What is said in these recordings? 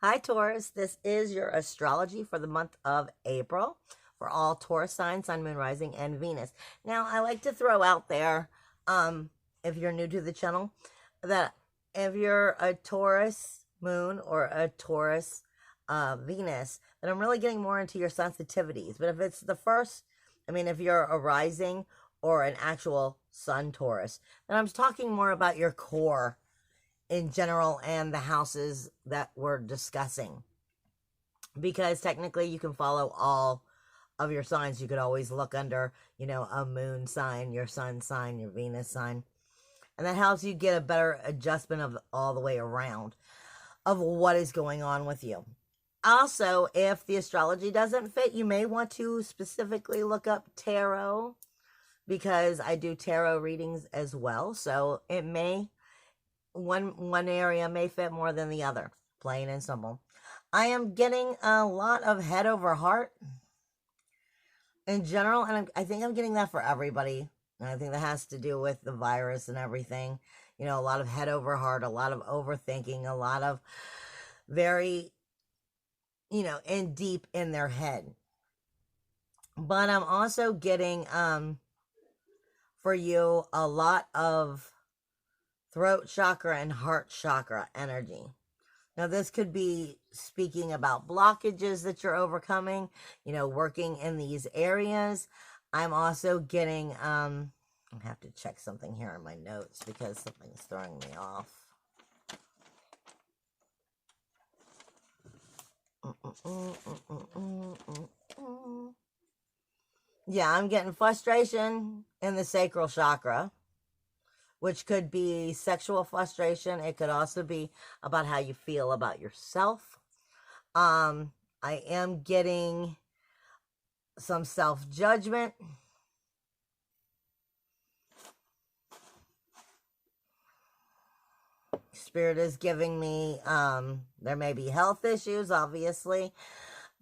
Hi, Taurus. This is your astrology for the month of April for all Taurus signs, Sun, Moon, Rising, and Venus. Now, I like to throw out there, if you're new to the channel, that if you're a Taurus Moon or a Taurus Venus, that I'm really getting more into your sensitivities. But if it's the first, if you're a rising or an actual Sun Taurus, then I'm talking more about your core in general and the houses that we're discussing, because technically you can follow all of your signs. You could always look under, a moon sign, your sun sign, your Venus sign, and that helps you get a better adjustment of all the way around of what is going on with you. Also, if the astrology doesn't fit, you may want to specifically look up tarot, because I do tarot readings as well. So it may, one area may fit more than the other, plain and simple. I am getting a lot of head over heart in general, and I think I'm getting that for everybody. And I think that has to do with the virus and everything. A lot of head over heart, a lot of overthinking, a lot of very, in deep in their head. But I'm also getting, for you, a lot of throat chakra and heart chakra energy. Now, this could be speaking about blockages that you're overcoming, working in these areas. I'm also getting, I have to check something here in my notes because something's throwing me off. Yeah, I'm getting frustration in the sacral chakra, which could be sexual frustration. It could also be about how you feel about yourself. I am getting some self-judgment. Spirit is giving me, there may be health issues, obviously,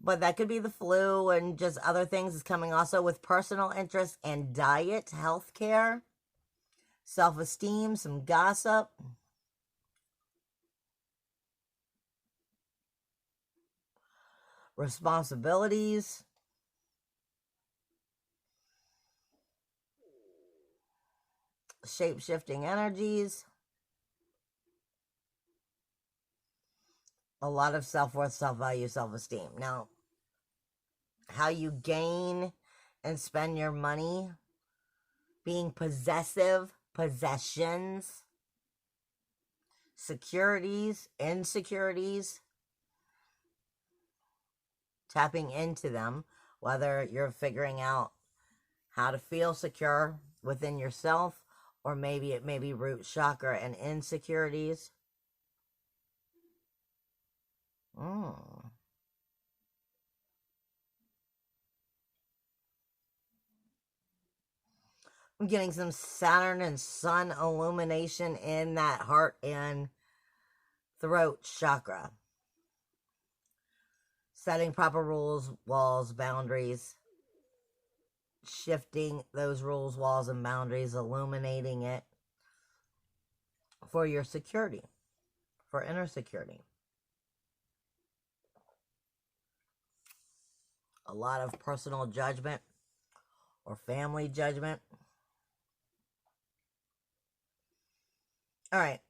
but that could be the flu and just other things is coming also with personal interest and diet, healthcare, self-esteem, some gossip. Responsibilities. Shape-shifting energies. A lot of self-worth, self-value, self-esteem. Now, how you gain and spend your money, being possessive, possessions, securities, insecurities, tapping into them, whether you're figuring out how to feel secure within yourself, or maybe it may be root chakra and insecurities. I'm getting some Saturn and Sun illumination in that heart and throat chakra. Setting proper rules, walls, boundaries. Shifting those rules, walls, and boundaries, illuminating it for your security, for inner security. A lot of personal judgment or family judgment. All right.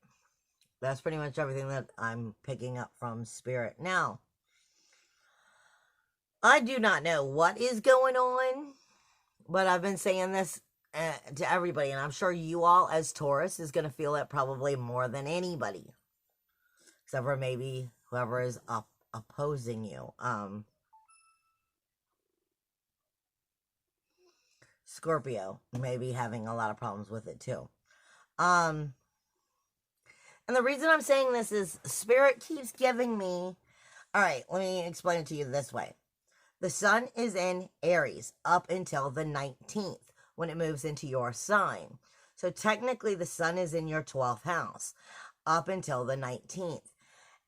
That's pretty much everything that I'm picking up from Spirit. Now, I do not know what is going on, but I've been saying this to everybody, and I'm sure you all as Taurus is going to feel it probably more than anybody, except for maybe whoever is opposing you. Scorpio may be having a lot of problems with it too. And the reason I'm saying this is Spirit keeps giving me, all right, let me explain it to you this way. The sun is in Aries up until the 19th when it moves into your sign. So technically the sun is in your 12th house up until the 19th.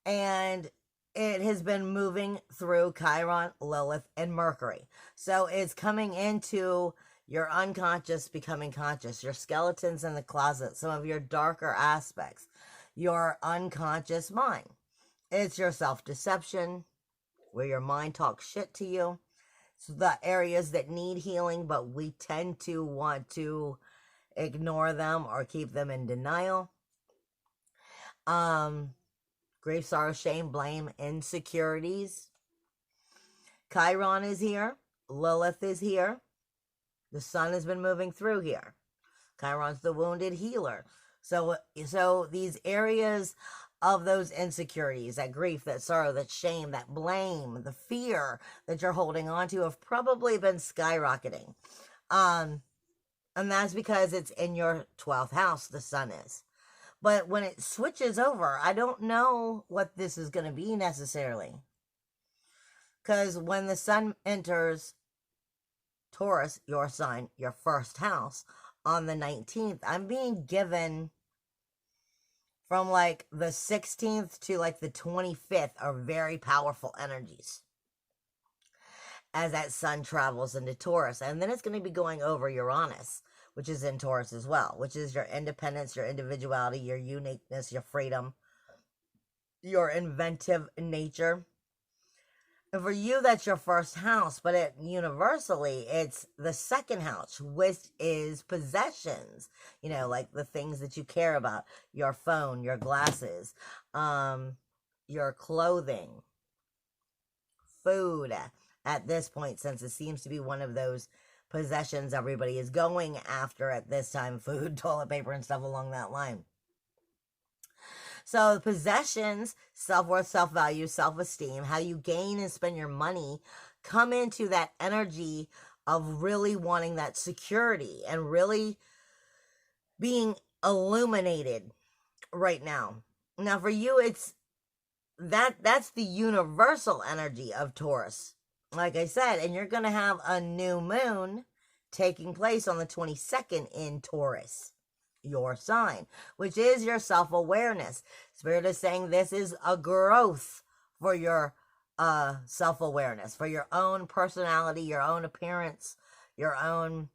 And it has been moving through Chiron, Lilith, and Mercury. So it's coming into your unconscious, becoming conscious, your skeletons in the closet, some of your darker aspects, your unconscious mind. It's your self-deception, where your mind talks shit to you. It's the areas that need healing, but we tend to want to ignore them or keep them in denial. Grief, sorrow, shame, blame, insecurities. Chiron is here. Lilith is here. The sun has been moving through here. Chiron's the wounded healer. So these areas of those insecurities, that grief, that sorrow, that shame, that blame, the fear that you're holding on to have probably been skyrocketing. And that's because it's in your 12th house, the sun is. But when it switches over, I don't know what this is going to be necessarily. Because when the sun enters Taurus, your sign, your first house, on the 19th, I'm being given from like the 16th to like the 25th are very powerful energies as that sun travels into Taurus. And then it's going to be going over Uranus, which is in Taurus as well, which is your independence, your individuality, your uniqueness, your freedom, your inventive nature. And for you, that's your first house, but universally, it's the second house, which is possessions, like the things that you care about, your phone, your glasses, your clothing, food at this point, since it seems to be one of those possessions everybody is going after at this time, food, toilet paper, and stuff along that line. So possessions, self-worth, self-value, self-esteem, how you gain and spend your money, come into that energy of really wanting that security and really being illuminated right now. Now for you, it's that's the universal energy of Taurus. Like I said, and you're going to have a new moon taking place on the 22nd in Taurus, your sign, which is your self-awareness. Spirit is saying this is a growth for your self-awareness, for your own personality, your own appearance, your own,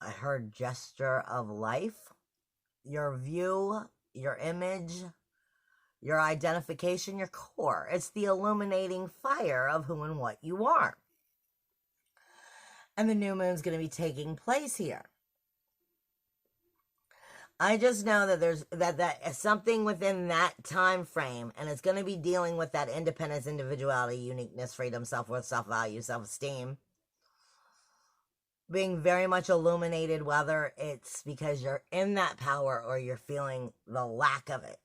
I heard, gesture of life, your view, your image, your identification, your core. It's the illuminating fire of who and what you are. And the new moon's going to be taking place here. I just know that there's that something within that time frame, and it's going to be dealing with that independence, individuality, uniqueness, freedom, self-worth, self-value, self-esteem, being very much illuminated, whether it's because you're in that power or you're feeling the lack of it.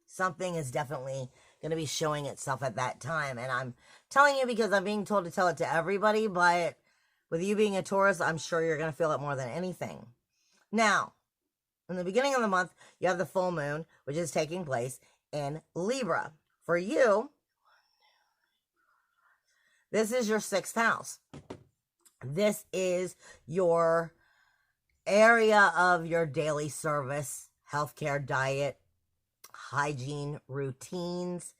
Something is definitely going to be showing itself at that time, and I'm telling you because I'm being told to tell it to everybody, but with you being a Taurus, I'm sure you're going to feel it more than anything. Now, in the beginning of the month, you have the full moon, which is taking place in Libra. For you, this is your 6th house. This is your area of your daily service, healthcare, diet, hygiene, routines.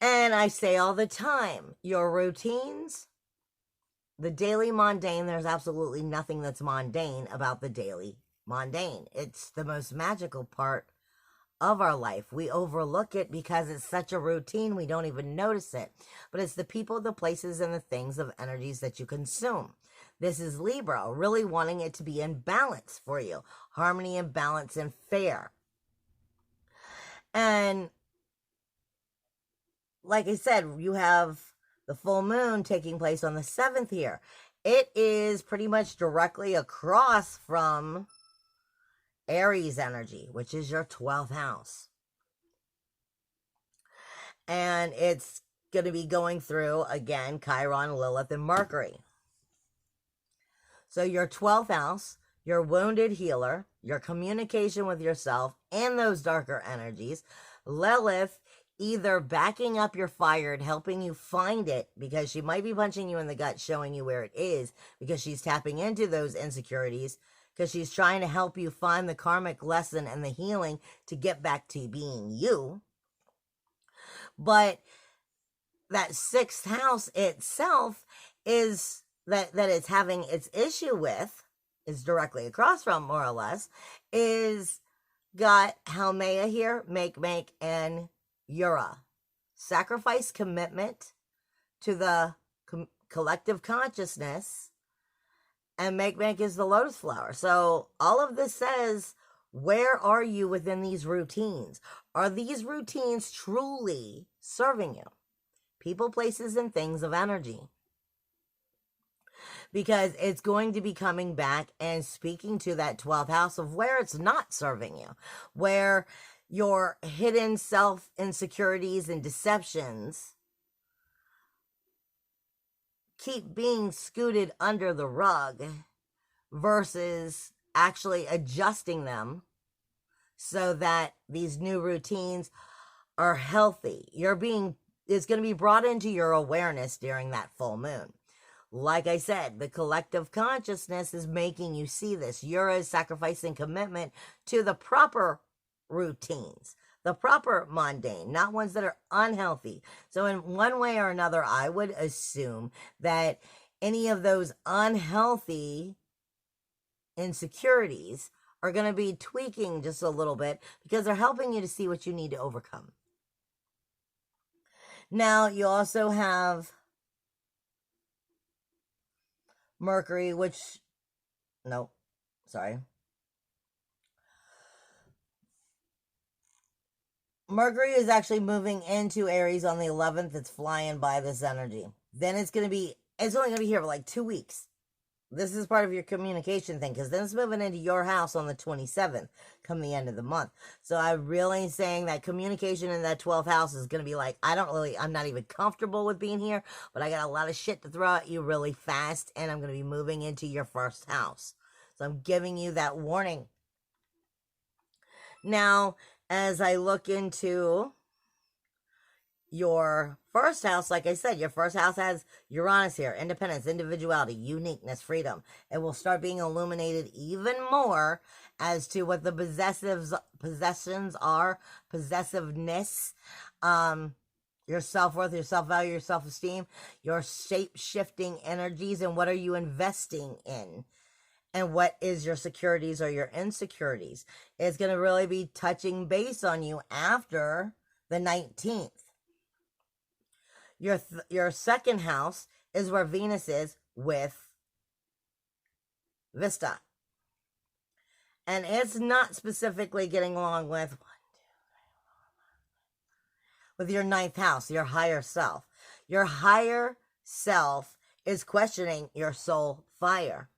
And I say all the time, your routines, the daily mundane, there's absolutely nothing that's mundane about the daily mundane. It's the most magical part of our life. We overlook it because it's such a routine, we don't even notice it. But it's the people, the places, and the things of energies that you consume. This is Libra, really wanting it to be in balance for you. Harmony and balance and fair. And like I said, you have the full moon taking place on the 7th here. It is pretty much directly across from Aries energy, which is your 12th house. And it's going to be going through, again, Chiron, Lilith, and Mercury. So your 12th house, your wounded healer, your communication with yourself, and those darker energies. Lilith either backing up your fire and helping you find it, because she might be punching you in the gut, showing you where it is, because she's tapping into those insecurities, because she's trying to help you find the karmic lesson and the healing to get back to being you. But that 6th house itself is that it's having its issue with, is directly across from, more or less, is got Haumea here, make, and Yura. Sacrifice, commitment to the collective consciousness, and make is the lotus flower. So all of this says, where are you within these routines? Are these routines truly serving you? People, places, and things of energy. Because it's going to be coming back and speaking to that 12th house of where it's not serving you, where your hidden self insecurities and deceptions keep being scooted under the rug versus actually adjusting them so that these new routines are healthy. It's going to be brought into your awareness during that full moon. Like I said, the collective consciousness is making you see this. You're sacrificing commitment to the proper routines, the proper mundane, not ones that are unhealthy. So in one way or another, I would assume that any of those unhealthy insecurities are going to be tweaking just a little bit because they're helping you to see what you need to overcome. Now, you also have Mercury, Mercury is actually moving into Aries on the 11th. It's flying by this energy. Then it's only going to be here for like 2 weeks. This is part of your communication thing, because then it's moving into your house on the 27th, come the end of the month. So I'm really saying that communication in that 12th house is going to be like, I'm not even comfortable with being here, but I got a lot of shit to throw at you really fast, and I'm going to be moving into your first house. So I'm giving you that warning. Now, as I look into your first house, like I said, your first house has Uranus here, independence, individuality, uniqueness, freedom. It will start being illuminated even more as to what the possessions are, possessiveness, your self-worth, your self-value, your self-esteem, your shape-shifting energies, and what are you investing in? And what is your securities or your insecurities? It's going to really be touching base on you after the 19th. Your second house is where Venus is with Vista. And it's not specifically getting along with your 9th house, your higher self. Your higher self is questioning your soul fire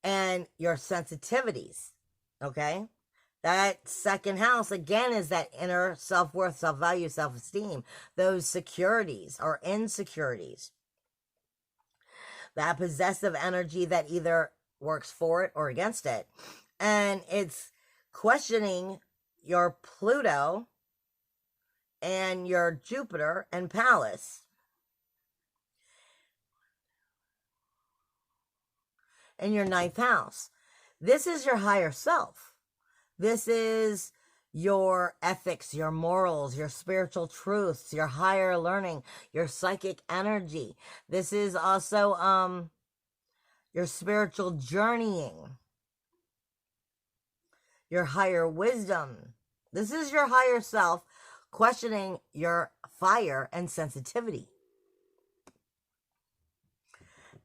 and your sensitivities, okay? That second house, again, is that inner self-worth, self-value, self-esteem, those securities or insecurities. That possessive energy that either works for it or against it. And it's questioning your Pluto and your Jupiter and Pallas. In your 9th house. This is your higher self. This is your ethics, your morals, your spiritual truths, your higher learning, your psychic energy. This is also your spiritual journeying, your higher wisdom. This is your higher self questioning your fire and sensitivity.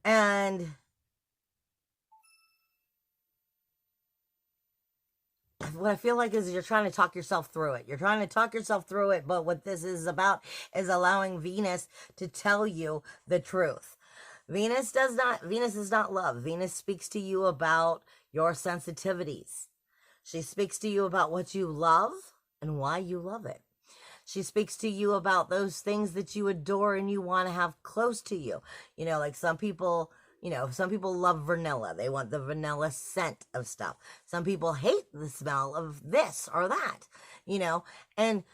And what I feel like is you're trying to talk yourself through it. You're trying to talk yourself through it, but what this is about is allowing Venus to tell you the truth. Venus is not love. Venus speaks to you about your sensitivities. She speaks to you about what you love and why you love it. She speaks to you about those things that you adore and you want to have close to you. You know, like some people love vanilla. They want the vanilla scent of stuff. Some people hate the smell of this or that, and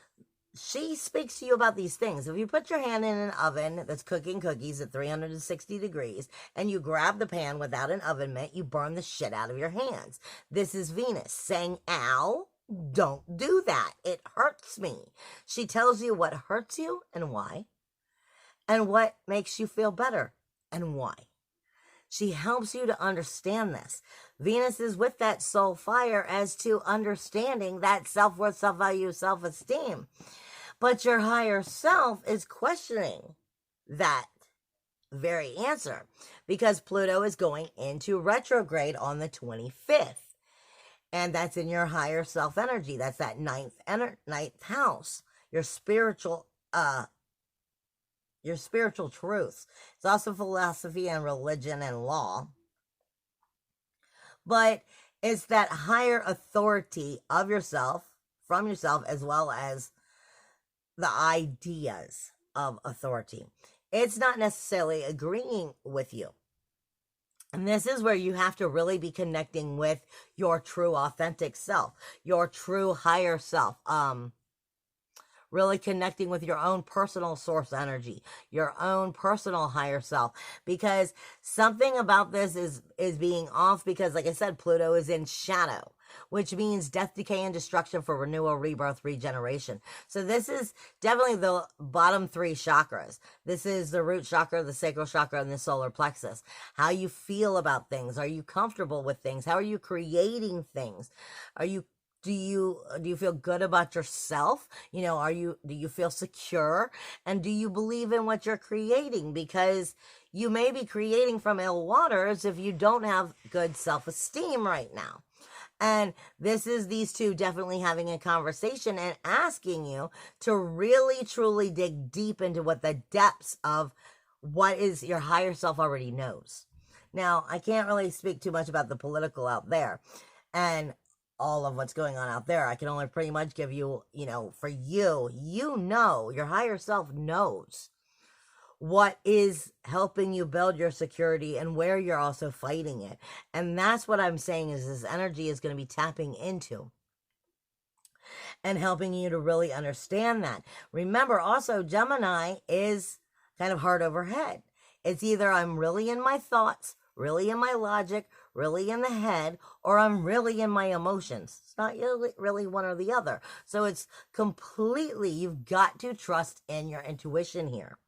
she speaks to you about these things. If you put your hand in an oven that's cooking cookies at 360 degrees and you grab the pan without an oven mitt, you burn the shit out of your hands. This is Venus saying, ow, don't do that. It hurts me. She tells you what hurts you and why, and what makes you feel better and why. She helps you to understand this. Venus is with that soul fire as to understanding that self-worth, self-value, self-esteem. But your higher self is questioning that very answer because Pluto is going into retrograde on the 25th. And that's in your higher self energy. That's that ninth house, your spiritual truths. It's also philosophy and religion and law. But it's that higher authority of yourself, from yourself, as well as the ideas of authority. It's not necessarily agreeing with you. And this is where you have to really be connecting with your true authentic self, your true higher self. Really connecting with your own personal source energy, your own personal higher self, because something about this is being off because, like I said, Pluto is in shadow, which means death, decay, and destruction for renewal, rebirth, regeneration. So this is definitely the bottom three chakras. This is the root chakra, the sacral chakra, and the solar plexus. How you feel about things. Are you comfortable with things? How are you creating things? Do you feel good about yourself? You know, do you feel secure? And do you believe in what you're creating? Because you may be creating from ill waters if you don't have good self-esteem right now. And this is these two definitely having a conversation and asking you to really, truly dig deep into what the depths of what is your higher self already knows. Now, I can't really speak too much about the political out there and all of what's going on out there. I can only pretty much give you, for you, your higher self knows what is helping you build your security and where you're also fighting it. And that's what I'm saying is this energy is going to be tapping into and helping you to really understand that. Remember also, Gemini is kind of heart over head. It's either I'm really in my thoughts, really in my logic, really in the head, or I'm really in my emotions. It's not really one or the other. So it's completely, you've got to trust in your intuition here.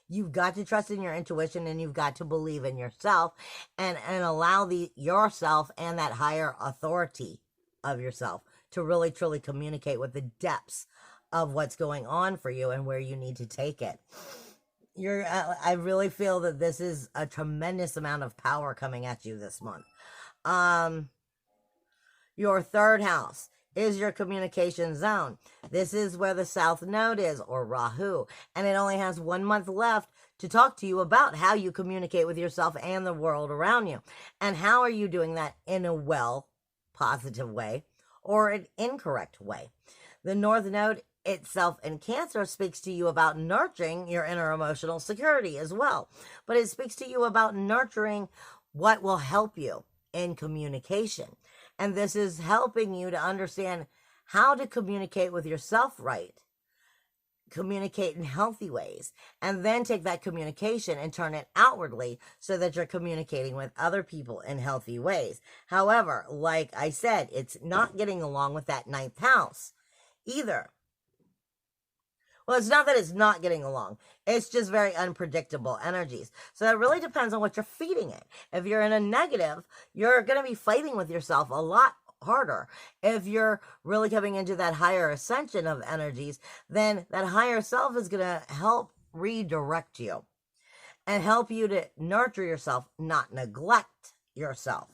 You've got to trust in your intuition, and you've got to believe in yourself and allow yourself and that higher authority of yourself to really, truly communicate with the depths of what's going on for you and where you need to take it. I really feel that this is a tremendous amount of power coming at you this month. Your third house is your communication zone. This is where the South Node is, or Rahu, and it only has 1 month left to talk to you about how you communicate with yourself and the world around you. And how are you doing that in a positive way or an incorrect way? The North Node itself in Cancer speaks to you about nurturing your inner emotional security as well. But it speaks to you about nurturing what will help you in communication. And this is helping you to understand how to communicate with yourself right. Communicate in healthy ways. And then take that communication and turn it outwardly so that you're communicating with other people in healthy ways. However, like I said, it's not getting along with that 9th house either. Well, it's not that it's not getting along. It's just very unpredictable energies. So it really depends on what you're feeding it. If you're in a negative, you're going to be fighting with yourself a lot harder. If you're really coming into that higher ascension of energies, then that higher self is going to help redirect you and help you to nurture yourself, not neglect yourself.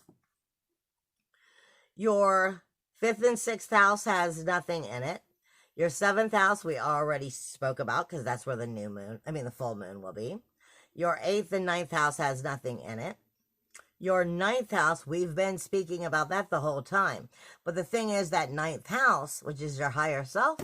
Your 5th and 6th house has nothing in it. Your 7th house, we already spoke about because that's where the full moon will be. Your 8th and 9th house has nothing in it. Your 9th house, we've been speaking about that the whole time. But the thing is that 9th house, which is your higher self,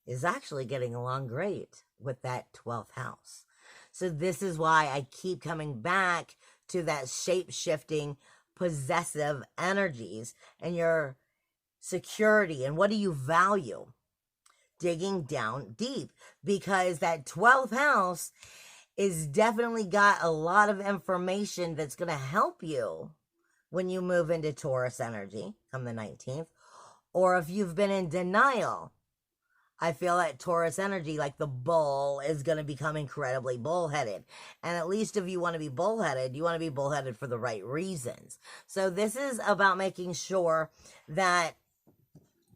is actually getting along great with that 12th house. So this is why I keep coming back to that shape-shifting, possessive energies and your security and what do you value? Digging down deep, because that 12th house is definitely got a lot of information that's going to help you when you move into Taurus energy come the 19th, or if you've been in denial I feel that Taurus energy, like the bull, is going to become incredibly bullheaded. And at least if you want to be bullheaded, you want to be bullheaded for the right reasons. So this is about making sure that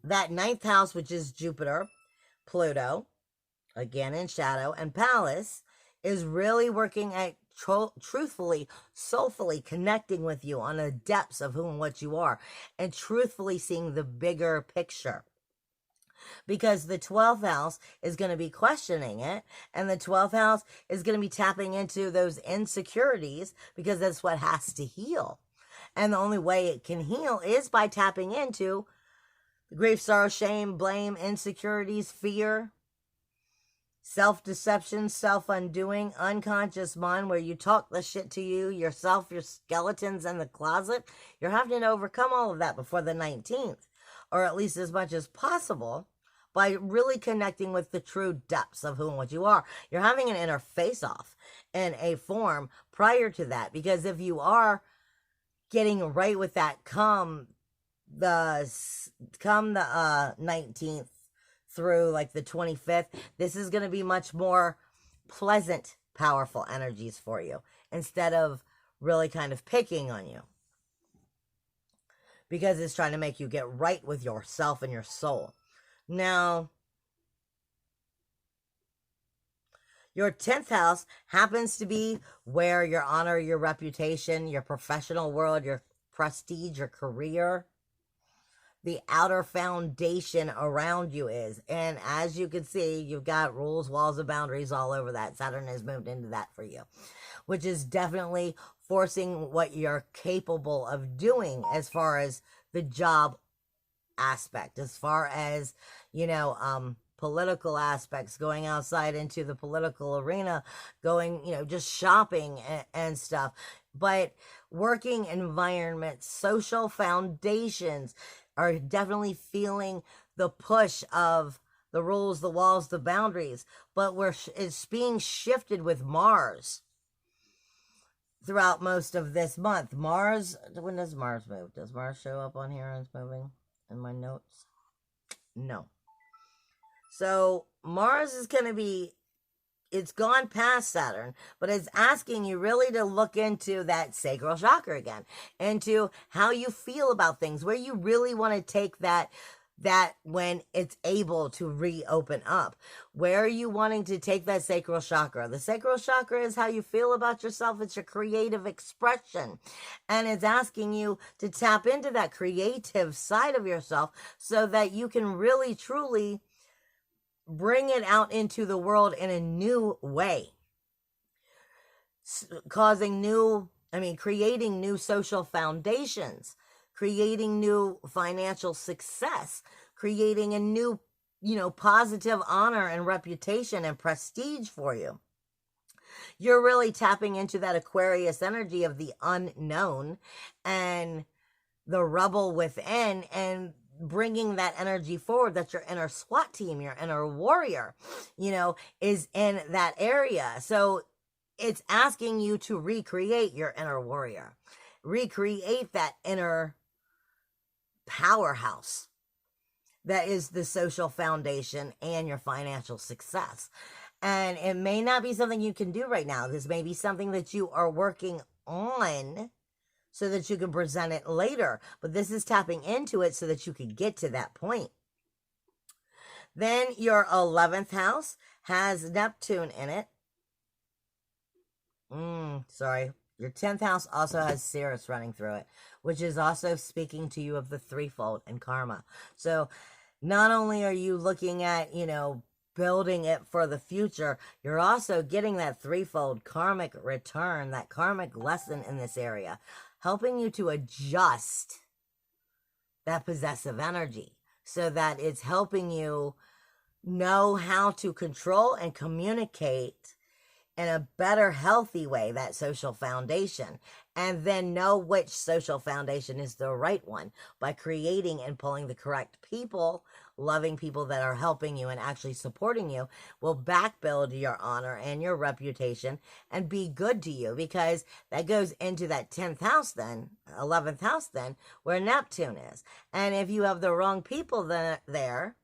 that ninth house, which is Jupiter, Pluto, again in shadow, and Pallas, is really working at truthfully, soulfully connecting with you on the depths of who and what you are, and truthfully seeing the bigger picture. Because the 12th house is going to be questioning it, and the 12th house is going to be tapping into those insecurities, because that's what has to heal. And the only way it can heal is by tapping into grief, sorrow, shame, blame, insecurities, fear, self-deception, self-undoing, unconscious mind, where you talk the shit to you, yourself, your skeletons in the closet. You're having to overcome all of that before the 19th, or at least as much as possible, by really connecting with the true depths of who and what you are. You're having an inner face-off in a form prior to that, because if you are getting right with that come the 19th through like the 25th, this is going to be much more pleasant, powerful energies for you, instead of really kind of picking on you, because it's trying to make you get right with yourself and your soul. Now, your 10th house happens to be where your honor, your reputation, your professional world, your prestige, your career, the outer foundation around you is. And as you can see, you've got rules, walls, and boundaries all over that. Saturn has moved into that for you, which is definitely forcing what you're capable of doing as far as the job aspect, as far as, political aspects, going outside into the political arena, going, just shopping and stuff. But working environments, social foundations are definitely feeling the push of the rules, the walls, the boundaries. But it's being shifted with Mars throughout most of this month. Mars, when does Mars move? Does Mars show up on here and it's moving in my notes? No. So Mars is going to be, it's gone past Saturn, but it's asking you really to look into that sacral chakra again, into how you feel about things, where you really want to take that when it's able to reopen up. Where are you wanting to take that sacral chakra? The sacral chakra is how you feel about yourself. It's your creative expression. And it's asking you to tap into that creative side of yourself so that you can really, truly bring it out into the world in a new way. Creating new social foundations, creating new financial success, creating a new, positive honor and reputation and prestige for you. You're really tapping into that Aquarius energy of the unknown and the rebel within, and bringing that energy forward. That your inner SWAT team, your inner warrior, is in that area. So it's asking you to recreate your inner warrior, recreate that inner powerhouse that is the social foundation and your financial success. And it may not be something you can do right now. This may be something that you are working on so that you can present it later. But this is tapping into it so that you can get to that point. Then your 11th house has Neptune in it. Your 10th house also has Sirius running through it, which is also speaking to you of the threefold and karma. So not only are you looking at, building it for the future, you're also getting that threefold karmic return, that karmic lesson in this area, helping you to adjust that possessive energy so that it's helping you know how to control and communicate in a better, healthy way, that social foundation, and then know which social foundation is the right one by creating and pulling the correct people, loving people that are helping you and actually supporting you, will back build your honor and your reputation and be good to you, because that goes into that 10th house then, 11th house then, where Neptune is. And if you have the wrong people there,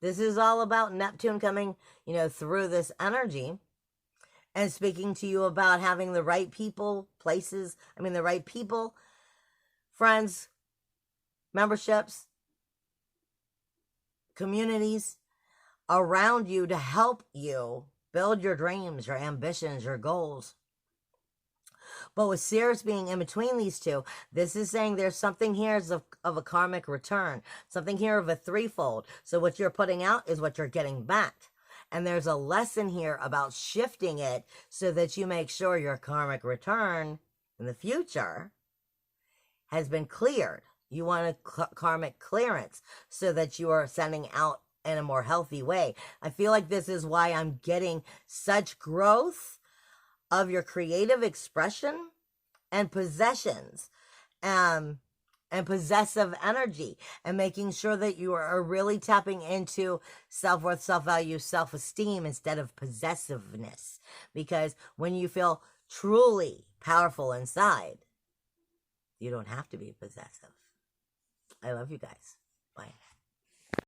This is all about Neptune coming, you know, through this energy and speaking to you about having the right people, places, the right people, friends, memberships, communities around you to help you build your dreams, your ambitions, your goals. But with Sirius being in between these two, this is saying there's something here of a karmic return, something here of a threefold. So what you're putting out is what you're getting back. And there's a lesson here about shifting it so that you make sure your karmic return in the future has been cleared. You want a karmic clearance so that you are sending out in a more healthy way. I feel like this is why I'm getting such growth of your creative expression and possessions and possessive energy, and making sure that you are really tapping into self-worth, self-value, self-esteem instead of possessiveness. Because when you feel truly powerful inside, you don't have to be possessive. I love you guys. Bye.